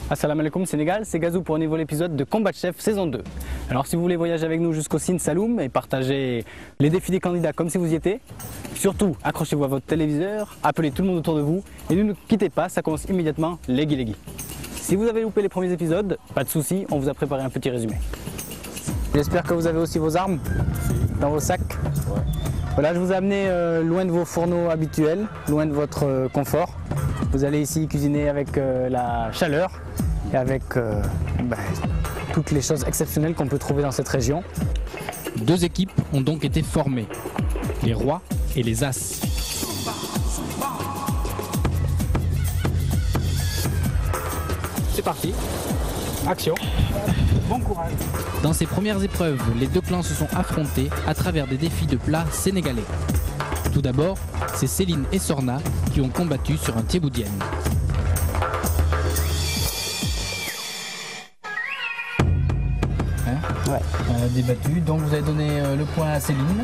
Assalamu alaikum Sénégal, c'est Gazou pour un nouvel épisode de Combat de Chef saison 2. Alors si vous voulez voyager avec nous jusqu'au Sine Saloum et partager les défis des candidats comme si vous y étiez, surtout accrochez-vous à votre téléviseur, appelez tout le monde autour de vous et ne quittez pas, ça commence immédiatement, Legui Legui. Si vous avez loupé les premiers épisodes, pas de soucis, on vous a préparé un petit résumé. J'espère que vous avez aussi vos armes dans vos sacs. Ouais. Voilà, je vous ai amené loin de vos fourneaux habituels, loin de votre confort. Vous allez ici cuisiner avec la chaleur et avec toutes les choses exceptionnelles qu'on peut trouver dans cette région. Deux équipes ont donc été formées, les rois et les as. C'est parti, action, bon courage. Dans ces premières épreuves, les deux clans se sont affrontés à travers des défis de plats sénégalais. Tout d'abord, c'est Céline et Sorna qui ont combattu sur un thieboudienne. Ouais. Débattu, donc vous avez donné le point à Céline,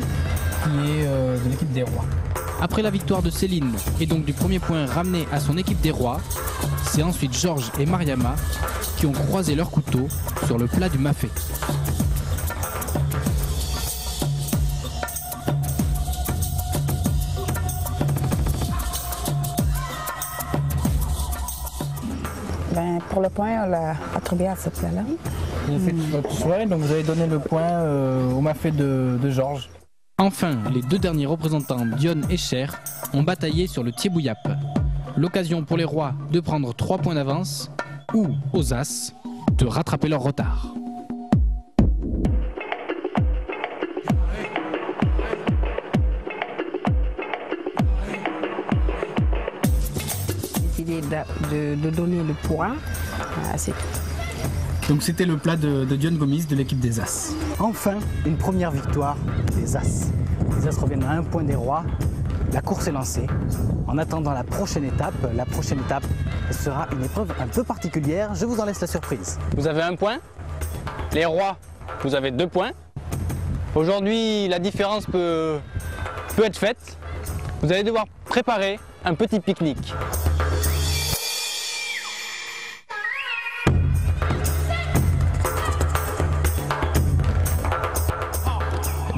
qui est de l'équipe des rois. Après la victoire de Céline, et donc du premier point ramené à son équipe des rois, c'est ensuite Georges et Mariama qui ont croisé leurs couteaux sur le plat du mafé. Pour le point, on l'a attribué à ce plat-là. Vous avez fait votre choix, donc vous avez donné le point au mafé de Georges. Enfin, les deux derniers représentants, Dione et Cher, ont bataillé sur le thiebouillap. L'occasion pour les rois de prendre 3 points d'avance ou, aux as, de rattraper leur retard. J'ai décidé de donner le point à cette. Donc c'était le plat de Dione Gomis de l'équipe des As. Enfin, une première victoire des As. Les As reviennent à 1 point des rois. La course est lancée. En attendant la prochaine étape sera une épreuve un peu particulière. Je vous en laisse la surprise. Vous avez 1 point. Les rois, vous avez 2 points. Aujourd'hui, la différence peut être faite. Vous allez devoir préparer un petit pique-nique.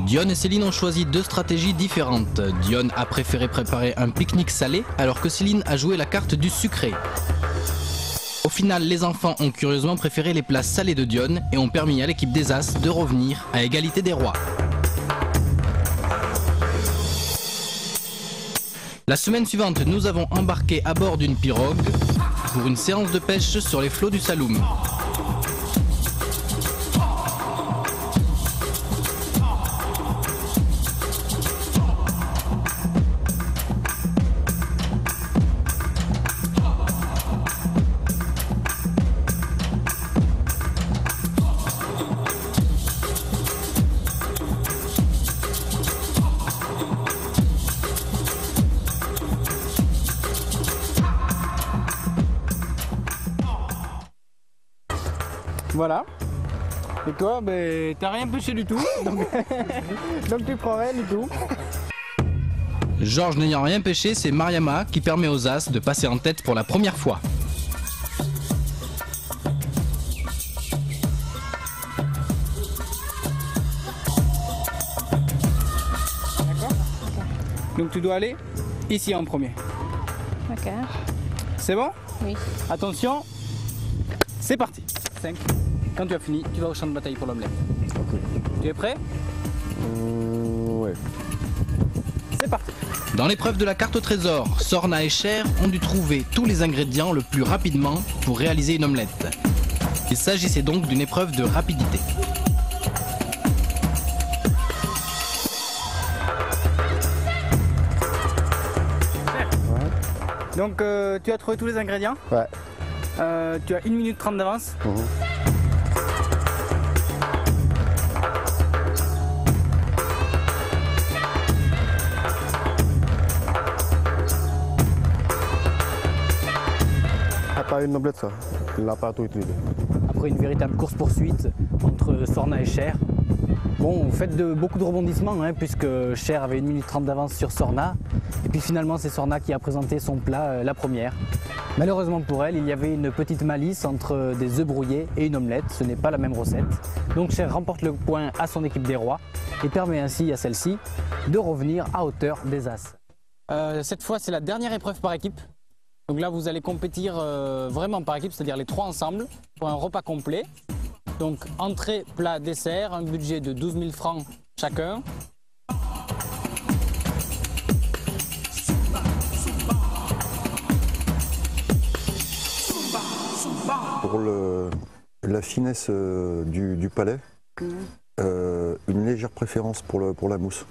Dione et Céline ont choisi 2 stratégies différentes. Dione a préféré préparer un pique-nique salé, alors que Céline a joué la carte du sucré. Au final, les enfants ont curieusement préféré les plats salés de Dione et ont permis à l'équipe des As de revenir à égalité des rois. La semaine suivante, nous avons embarqué à bord d'une pirogue pour une séance de pêche sur les flots du Saloum. Voilà. Et toi, t'as rien pêché du tout, donc tu prends rien du tout. Georges n'ayant rien pêché, c'est Mariama qui permet aux As de passer en tête pour la première fois. D'accord. Donc tu dois aller ici en premier. D'accord. C'est bon? Oui. Attention, c'est parti. 5. Quand tu as fini, tu vas au champ de bataille pour l'omelette. Okay. Tu es prêt? Ouais. C'est parti. Dans l'épreuve de la carte au trésor, Sorna et Cher ont dû trouver tous les ingrédients le plus rapidement pour réaliser une omelette. Il s'agissait donc d'une épreuve de rapidité. Ouais. Donc tu as trouvé tous les ingrédients? Ouais. Tu as 1 minute 30 d'avance. Pas une omelette ça, il n'a pas tout utilisé. Après une véritable course-poursuite entre Sorna et Cher, Bon, vous faites beaucoup de rebondissements hein, puisque Cher avait 1 minute 30 d'avance sur Sorna. Et puis finalement c'est Sorna qui a présenté son plat la première. Malheureusement pour elle, il y avait une petite malice entre des œufs brouillés et une omelette. Ce n'est pas la même recette. Donc Cher remporte le point à son équipe des rois et permet ainsi à celle-ci de revenir à hauteur des As. Cette fois c'est la dernière épreuve par équipe. Donc là vous allez compétir vraiment par équipe, c'est-à-dire les 3 ensemble pour un repas complet. Donc entrée, plat, dessert, un budget de 12 000 francs chacun. Pour la finesse du palais, une légère préférence pour la mousse.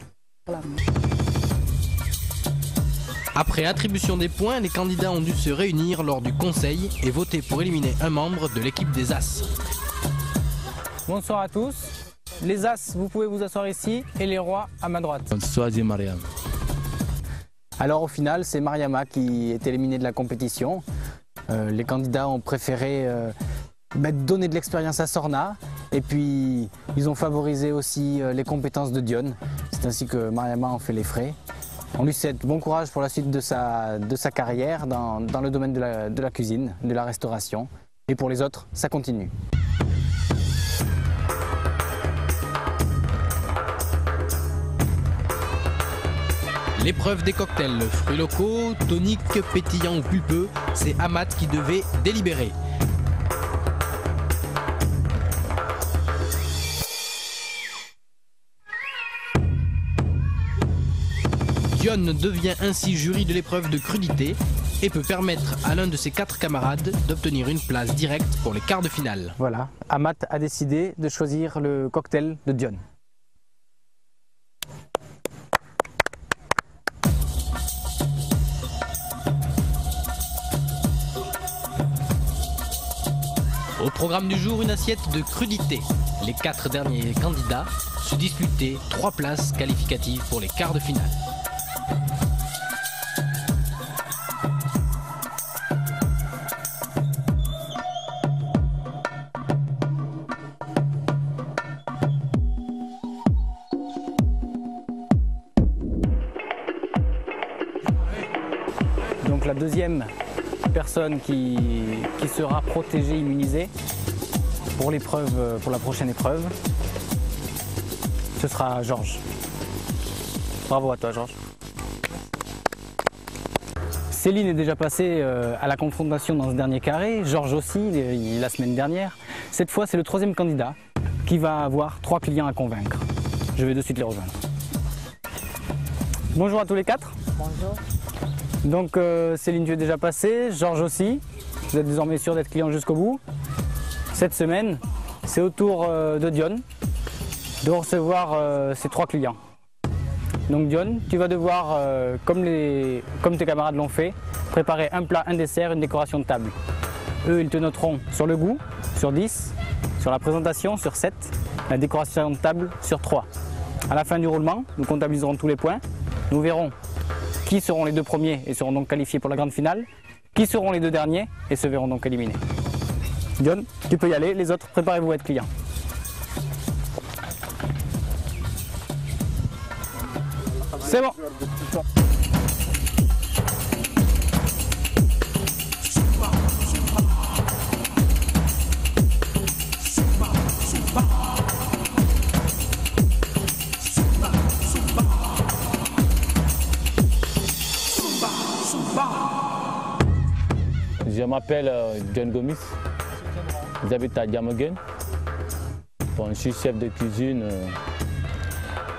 Après attribution des points, les candidats ont dû se réunir lors du conseil et voter pour éliminer un membre de l'équipe des As. Bonsoir à tous. Les As, vous pouvez vous asseoir ici et les rois à ma droite. Bonsoir Mariam. Alors au final, c'est Mariama qui est éliminée de la compétition. Les candidats ont préféré donner de l'expérience à Sorna et puis ils ont favorisé aussi les compétences de Dione. C'est ainsi que Mariama en fait les frais. On lui souhaite bon courage pour la suite de sa carrière dans le domaine de la cuisine, de la restauration. Et pour les autres, ça continue. L'épreuve des cocktails, fruits locaux, toniques, pétillants ou pulpeux, c'est Amat qui devait délibérer. Dione devient ainsi jury de l'épreuve de crudité et peut permettre à l'un de ses 4 camarades d'obtenir une place directe pour les quarts de finale. Voilà, Amat a décidé de choisir le cocktail de Dione. Au programme du jour, une assiette de crudité. Les 4 derniers candidats se disputaient 3 places qualificatives pour les quarts de finale. Donc la deuxième personne qui sera protégée, immunisée pour la prochaine épreuve, ce sera Georges. Bravo à toi Georges. Céline est déjà passée à la confrontation dans ce dernier carré, Georges aussi, la semaine dernière. Cette fois c'est le 3e candidat qui va avoir 3 clients à convaincre. Je vais de suite les rejoindre. Bonjour à tous les 4. Bonjour. Donc Céline, tu es déjà passée, Georges aussi. Vous êtes désormais sûr d'être client jusqu'au bout. Cette semaine, c'est au tour de Dione de recevoir ses 3 clients. Donc Dione, tu vas devoir, comme tes camarades l'ont fait, préparer un plat, un dessert, une décoration de table. Eux, ils te noteront sur le goût, sur 10, sur la présentation, sur 7, la décoration de table, sur 3. À la fin du roulement, nous comptabiliserons tous les points. Nous verrons qui seront les 2 premiers et seront donc qualifiés pour la grande finale, qui seront les 2 derniers et se verront donc éliminés. Dione, tu peux y aller, les autres, préparez-vous à être clients. C'est bon. Je m'appelle John Gomis, j'habite à Diamaguène. Bon, je suis chef de cuisine.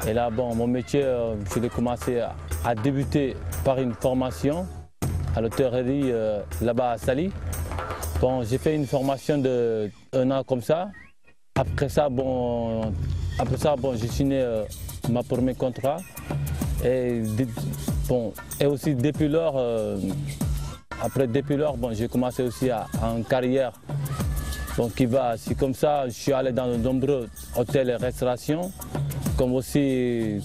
Et là, bon, mon métier, je l'ai commencé à débuter par une formation à l'hôtellerie là-bas à Saly. Bon, j'ai fait une formation de 1 an comme ça. Après ça, bon, j'ai signé ma premier contrat. Et aussi depuis lors, bon, j'ai commencé aussi une carrière qui va. C'est comme ça, je suis allé dans de nombreux hôtels et restaurations, comme aussi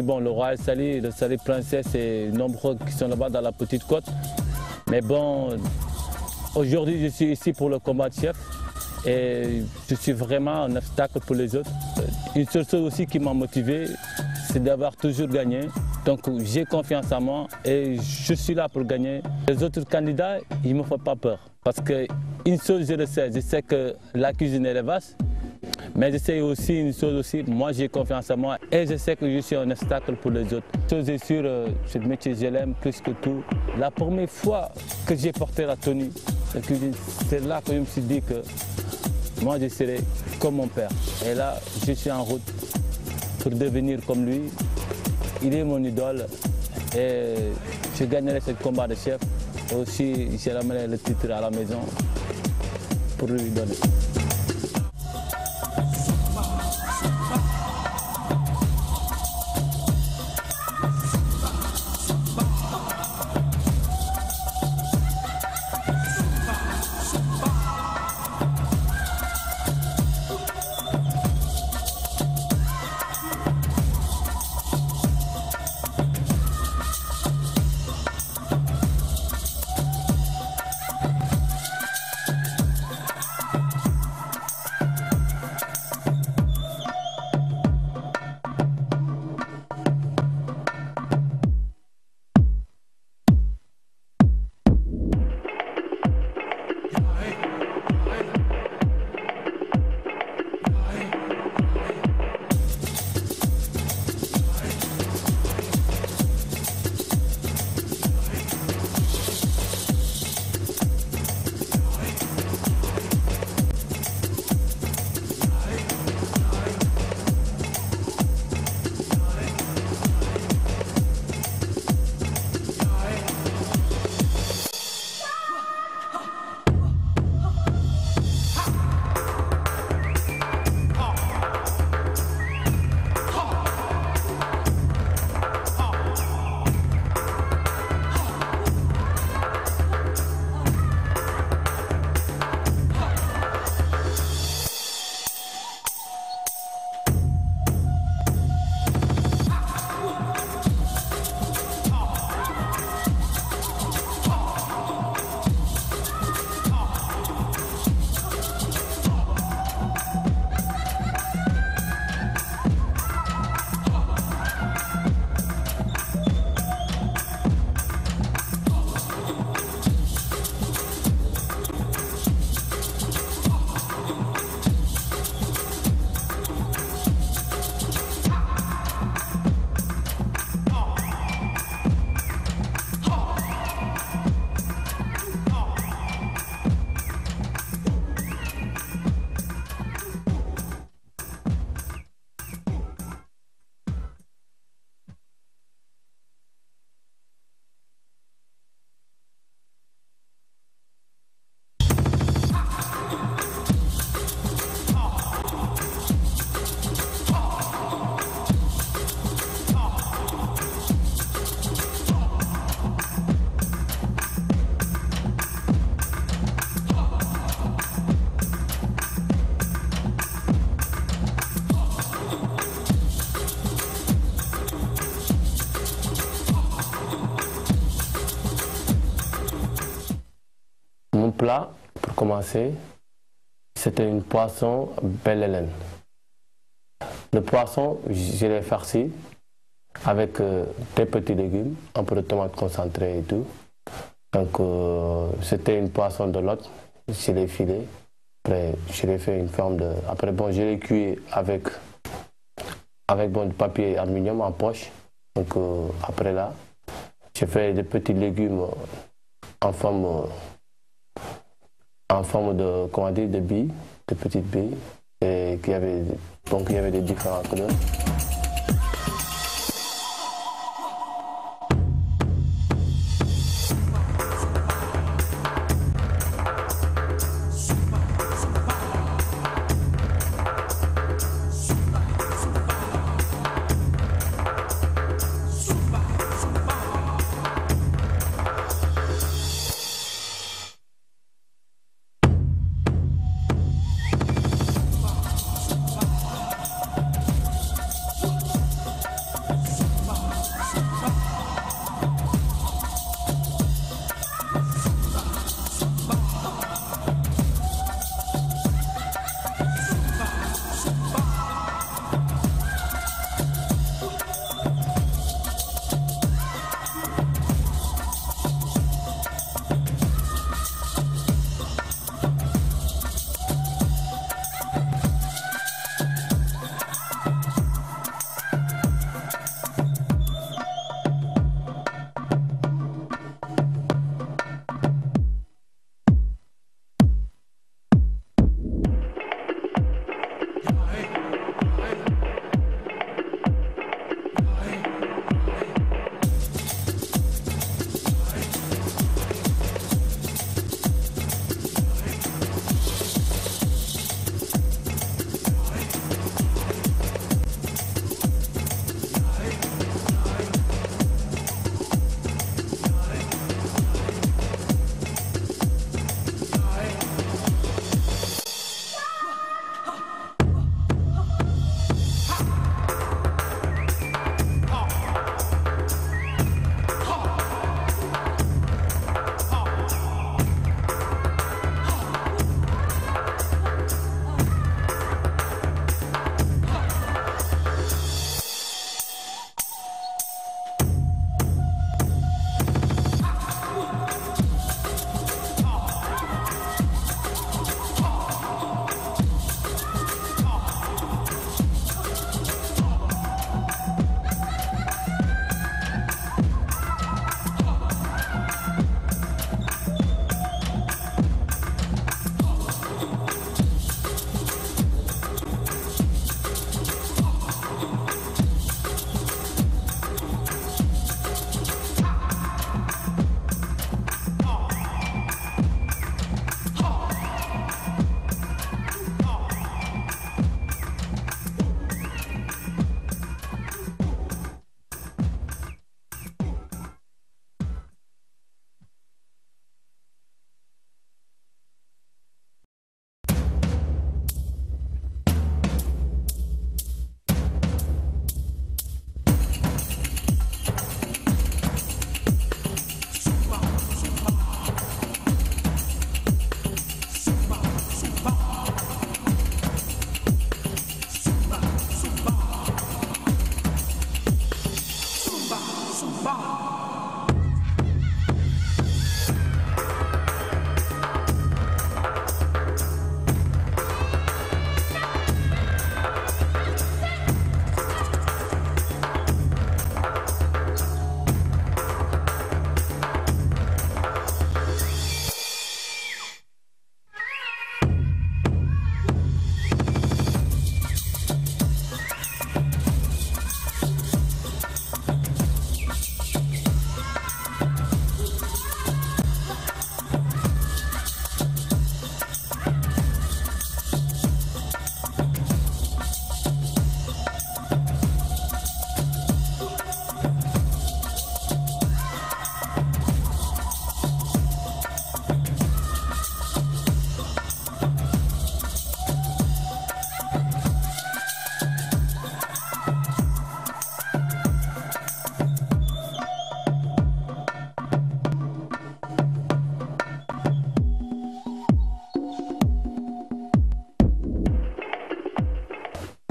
bon, le Royal Saly, le Saly Princesse et nombreux qui sont là-bas dans la Petite Côte. Mais bon, aujourd'hui, je suis ici pour le combat de chef. et je suis vraiment un obstacle pour les autres. Une seule chose aussi qui m'a motivé, c'est d'avoir toujours gagné. Donc j'ai confiance en moi et je suis là pour gagner. Les autres candidats, ils ne me font pas peur. Parce qu'une chose, je le sais, je sais que la cuisine est vaste. Mais je sais aussi une chose aussi, moi j'ai confiance en moi et je sais que je suis un obstacle pour les autres. Chose est sûre, ce métier je l'aime plus que tout. La première fois que j'ai porté la tenue, c'est là que je me suis dit que moi je serai comme mon père. Et là, je suis en route pour devenir comme lui. Il est mon idole et je gagnerai ce combat de chef. Et aussi, je ramènerai le titre à la maison pour lui donner. Mon plat, pour commencer, c'était une poisson belle Hélène. Le poisson, je l'ai farci avec des petits légumes, un peu de tomates concentrées et tout. Donc c'était une poisson de l'autre, je l'ai filé. Après, je l'ai fait une forme de... Après, bon, je l'ai cuit avec du papier aluminium en poche. Donc après là, j'ai fait des petits légumes en forme de, comment dire, de billes, de petites billes, et il y avait des différents couleurs.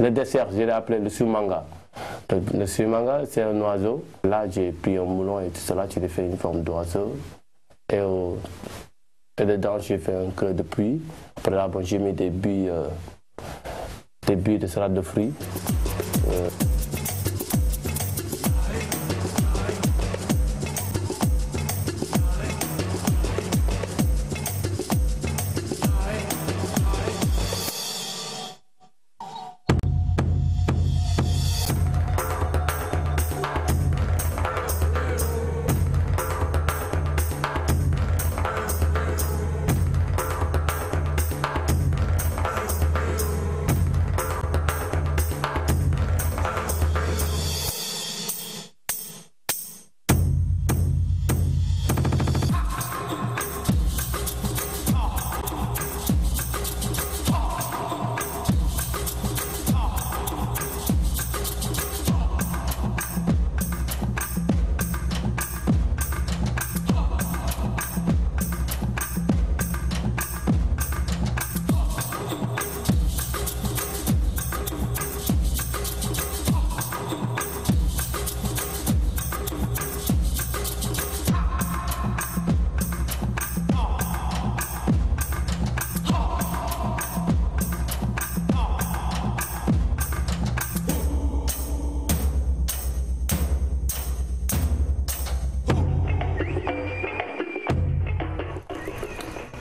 Le dessert, je l'ai appelé le sumanga. Le sumanga, c'est un oiseau. Là, j'ai pris un moulon et tout cela, j'ai fait une forme d'oiseau. Et dedans, j'ai fait un creux de pluie. Après là, bon, j'ai mis des billes de salade de fruits.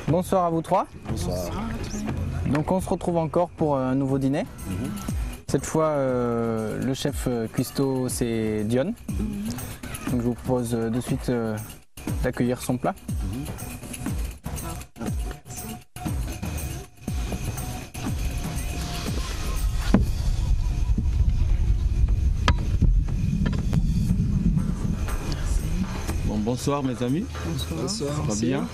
Bonsoir à vous trois. Bonsoir. Donc on se retrouve encore pour un nouveau dîner. Cette fois, le chef cuistot, c'est Dione. Donc je vous propose de suite d'accueillir son plat. Bonsoir mes amis. Bonsoir. Ça va bien?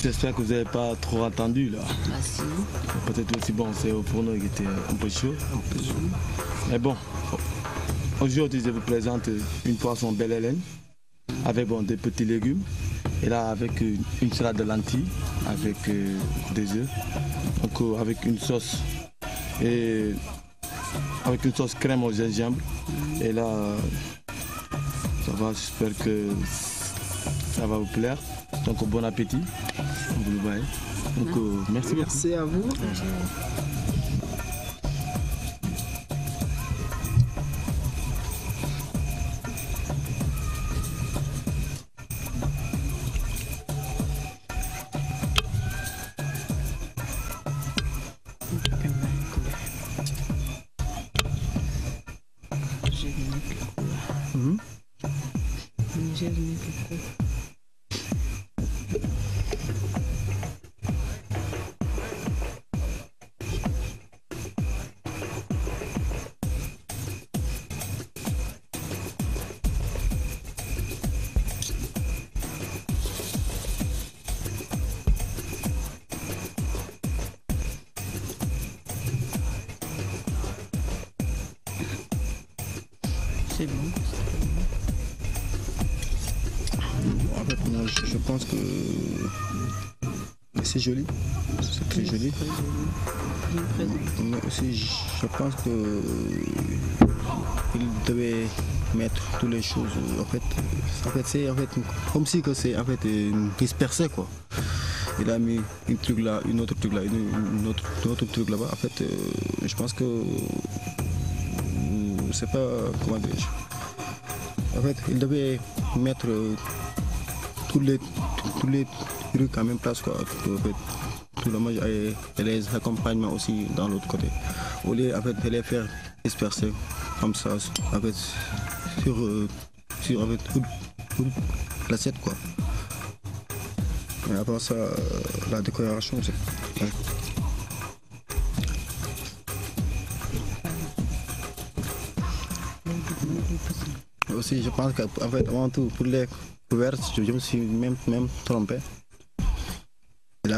J'espère que vous n'avez pas trop attendu là. Peut-être aussi bon, c'est pour nous qui était un peu chaud. Mais bon, aujourd'hui je vous présente une poisson belle Hélène avec des petits légumes. Et là avec une salade de lentilles, avec des œufs, donc avec une sauce crème au gingembre. Et là, ça va, j'espère que ça va vous plaire. Donc bon appétit. Vous le voyez. Donc merci beaucoup. Merci à vous. C'est bon. En fait, moi, je pense que c'est joli. C'est très joli. Mais aussi, je pense que il devait mettre toutes les choses. En fait, c'est comme si que c'est dispersé quoi. Il a mis un truc là, une autre truc là, une autre truc là-bas. En fait, je pense que c'est pas comment dire. En fait, il devait mettre tous les trucs en même place quoi. En fait, tout le monde et les accompagnements aussi dans l'autre côté. Au lieu de les faire disperser comme ça, en fait, sur toute l'assiette quoi. Mais après ça, la décoration, c'est. Ouais. Aussi, je pense qu'en fait, avant tout, pour les couverts, je me suis même trompé. Il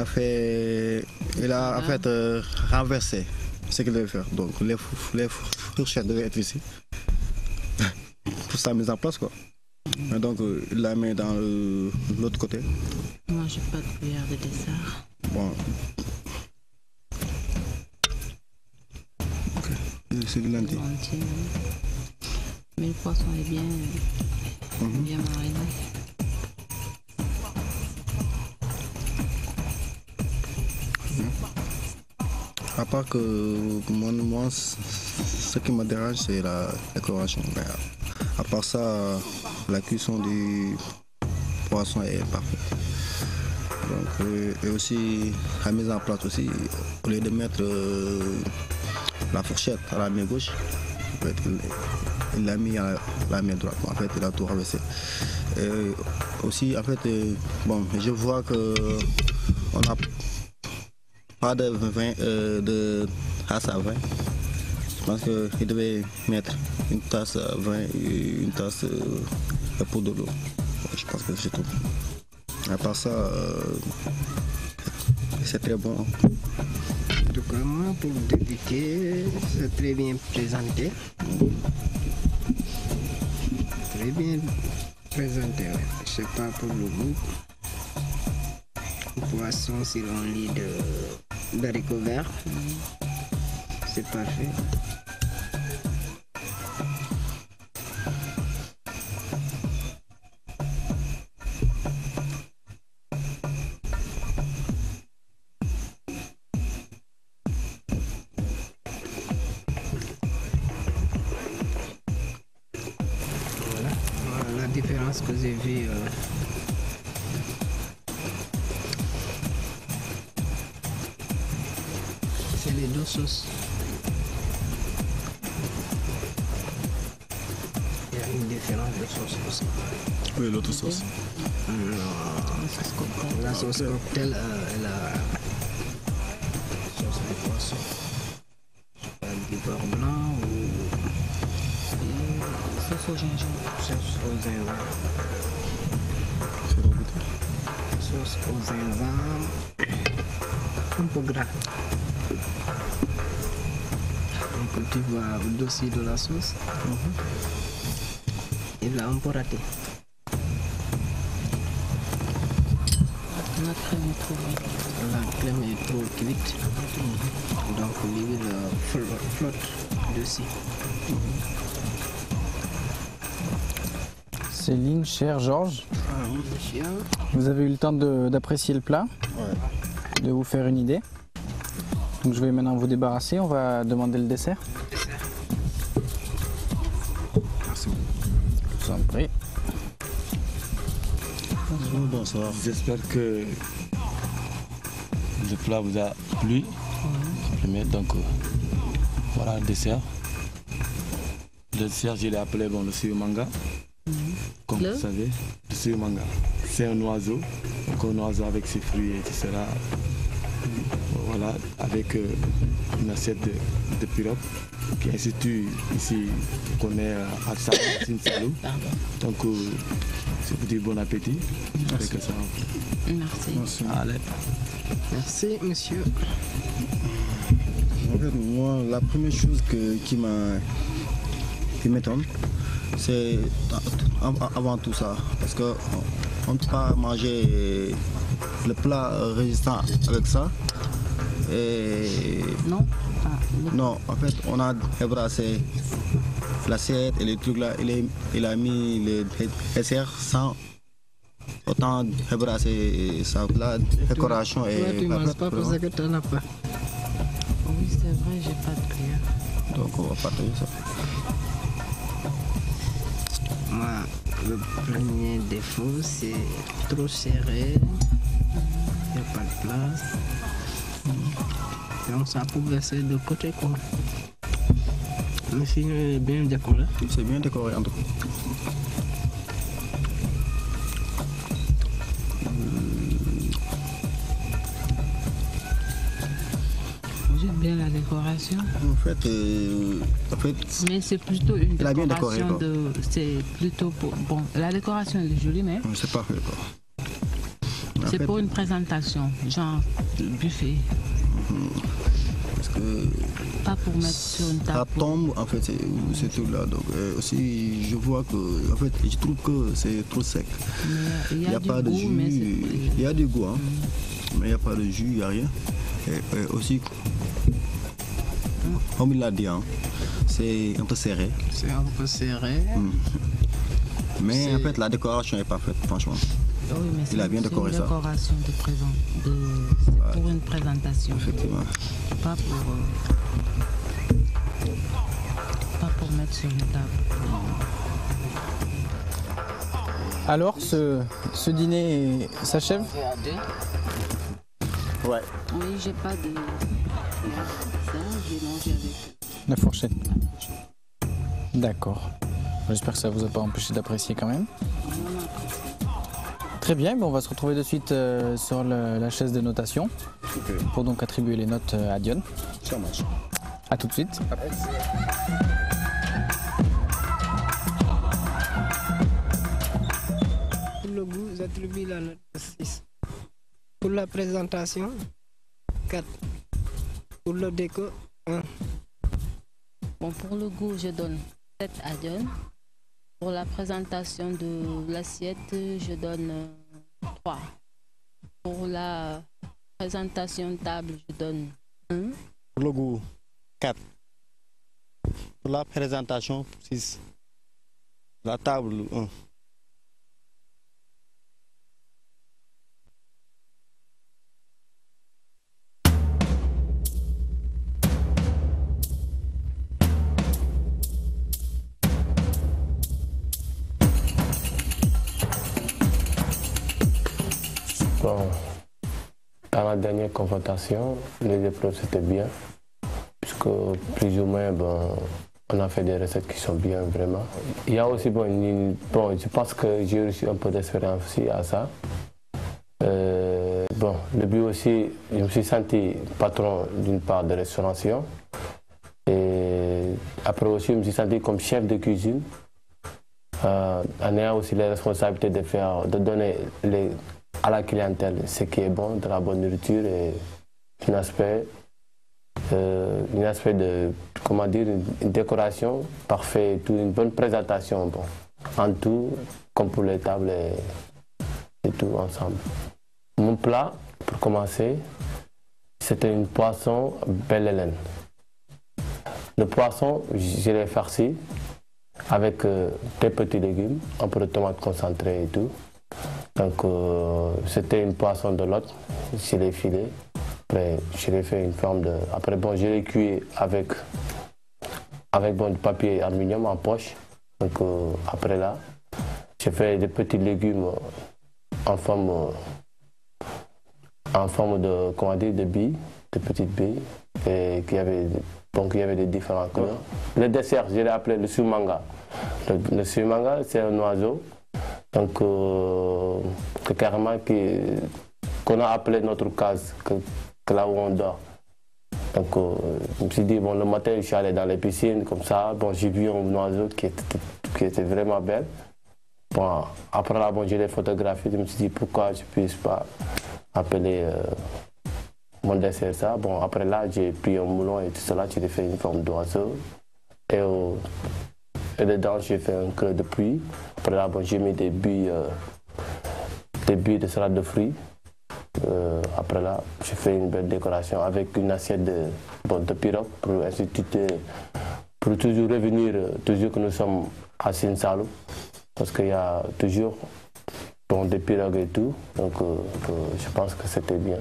a en fait renversé ce qu'il devait faire. Donc les fourchettes devaient être ici pour sa mise en place quoi. Et donc il la met dans l'autre côté. Moi j'ai pas de cuillère de dessert. Bon. c'est du lentilles. Mais le poisson est bien, bien mariné. À part que moi, ce qui me dérange, c'est la décoration. Mais à part ça, la cuisson du poisson est parfaite. Donc, et aussi, la mise en place aussi, au lieu de mettre la fourchette à la main gauche, en fait, il l'a mis à la main droite. En fait, il a tout renversé. Et aussi, en fait, bon, je vois que on a pas de vin, de tasse à vin. Je pense qu'il devait mettre une tasse à vin et une tasse de poudre de l'eau. Je pense que c'est tout. À part ça, c'est très bon. En tout cas, moi, pour débuter, c'est très bien présenté. Très bien présenté, ouais. Je sais pas pour le goût. Poisson sur un lit d'haricots verts. C'est parfait. Voilà la différence que j'ai vue. C'est les deux sauces. Il y a une différence de sauce aussi. Oui, l'autre sauce. La sauce cocktail, elle a sauce de poisson. Du beurre blanc ou Sauce au gingembre. sauce au gingembre. Sauce au gingembre. Un peu gras. Donc tu vois au-dessus de la sauce. Il a un peu raté. La crème est trop cuite. La crème est trop cuite. Donc l'huile flotte dessus. Céline, cher Georges, Monsieur. vous avez eu le temps d'apprécier le plat, de vous faire une idée. Donc je vais maintenant vous débarrasser, on va demander le dessert. Merci beaucoup. Je vous en prie. Bonsoir. J'espère que le plat vous a plu. Donc voilà le dessert. Le dessert, je l'ai appelé le suyumanga. Comme vous savez, le suyumanga. C'est un oiseau. Donc un oiseau avec ses fruits, etc. Voilà, avec une assiette de pirogue qui institue ici qu'on est à Salou. Donc je vous dis bon appétit. Merci. Merci. Allez. Merci, monsieur. En fait, moi, la première chose qui m'étonne, c'est avant tout ça. Parce qu'on ne peut pas manger le plat résistant avec ça. Et non. Non, en fait, on a débrassé l'assiette et les trucs là. Il a mis les desserts sans autant débrasser ça. La décoration est tu ne manges pas parce que tu n'en as pas. Oui, c'est vrai, j'ai pas de cuillère. Donc on va partager ça. Moi, le premier défaut, c'est trop serré. Il n'y a pas de place. Donc ça peut verser de côté quoi. Mais sinon, il est bien décoré. C'est bien décoré en tout cas. Vous aimez bien la décoration? En fait, mais c'est plutôt une il a bien décoré, décoration de... C'est plutôt pour... Bon, la décoration est jolie, mais... C'est parfait quoi. C'est pour une présentation, genre buffet. Parce que pas pour mettre sur une table. Ça tombe, en fait, c'est tout là. Donc, aussi, je vois que, en fait, je trouve que c'est trop sec. Il n'y a pas de jus. Il y a du goût, hein. Mais il n'y a pas de jus, il n'y a rien. Et aussi, Comme il l'a dit, hein, c'est un peu serré. C'est un peu serré. Mais en fait, la décoration est parfaite, franchement. Oui, mais il a bien décoré ça. C'est une décoration pour une présentation. Effectivement. Pas pour mettre sur une table. Alors, ce dîner s'achève? Ouais. Oui, j'ai pas de... Ça, j'ai mangé avec... La fourchette. D'accord. J'espère que ça vous a pas empêché d'apprécier quand même. Très bien, on va se retrouver de suite sur la chaise de notation pour donc attribuer les notes à Dione. Ça marche. A tout de suite. Pour le goût, j'attribue la note 6. Pour la présentation, 4. Pour le déco, 1. Bon, pour le goût, je donne 7 à Dione. Pour la présentation de l'assiette, je donne 3. Pour la présentation de table, je donne 1. Pour le goût, 4. Pour la présentation, 6. La table, 1. Bon, dans la dernière confrontation, les épreuves c'était bien, puisque plus ou moins on a fait des recettes qui sont bien vraiment. Il y a aussi, je pense que j'ai reçu un peu d'expérience aussi à ça. Le but aussi, je me suis senti patron d'une part de restauration, et après aussi je me suis senti comme chef de cuisine, en ayant aussi les responsabilités de donner à la clientèle ce qui est bon, de la bonne nourriture et un aspect de, comment dire, une décoration parfaite, une bonne présentation, en tout, comme pour les tables et tout ensemble. Mon plat, pour commencer, c'était une poisson belle Hélène. Le poisson, je l'ai farci avec des petits légumes, un peu de tomates concentrées et tout. Donc c'était une poisson de l'autre, je l'ai filé. Après, je l'ai fait une forme de... Après, je l'ai cuit avec du papier aluminium en poche. Donc après là, j'ai fait des petits légumes en forme de, comment dire, de billes, de petites billes, et qui avaient des différentes couleurs. Le dessert, je l'ai appelé le sumanga. Le sumanga, c'est un oiseau. Donc, carrément qu'on a appelé notre case, que là où on dort. Donc, je me suis dit, le matin, je suis allé dans les piscines, comme ça. J'ai vu un oiseau qui était vraiment belle. Après là, je l'ai photographié. Je me suis dit, pourquoi je ne puisse pas appeler mon dessert ça. Après là, j'ai pris un moulon et tout cela. J'ai fait une forme d'oiseau. Et dedans, j'ai fait un creux de pluie. Après là, j'ai mis des billes de salade de fruits. Après là, j'ai fait une belle décoration avec une assiette de pirogue pour toujours revenir, toujours que nous sommes à Sine Saloum, parce qu'il y a toujours des pirogues et tout. Donc je pense que c'était bien.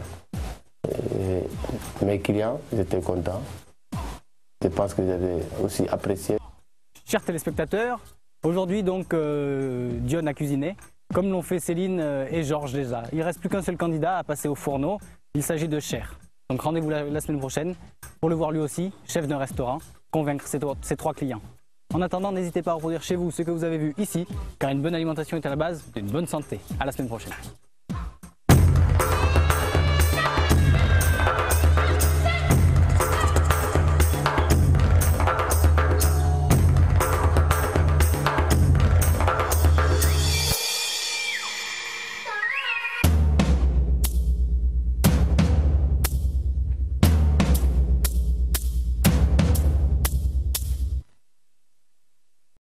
Et mes clients, ils étaient contents. Je pense qu'ils avaient aussi apprécié. Chers téléspectateurs, aujourd'hui donc Dione a cuisiné, comme l'ont fait Céline et Georges déjà. Il ne reste plus qu'un seul candidat à passer au fourneau, il s'agit de Cher. Donc rendez-vous la semaine prochaine pour le voir lui aussi, chef d'un restaurant, convaincre ses 3 clients. En attendant, n'hésitez pas à reproduire chez vous ce que vous avez vu ici, car une bonne alimentation est à la base d'une bonne santé. À la semaine prochaine.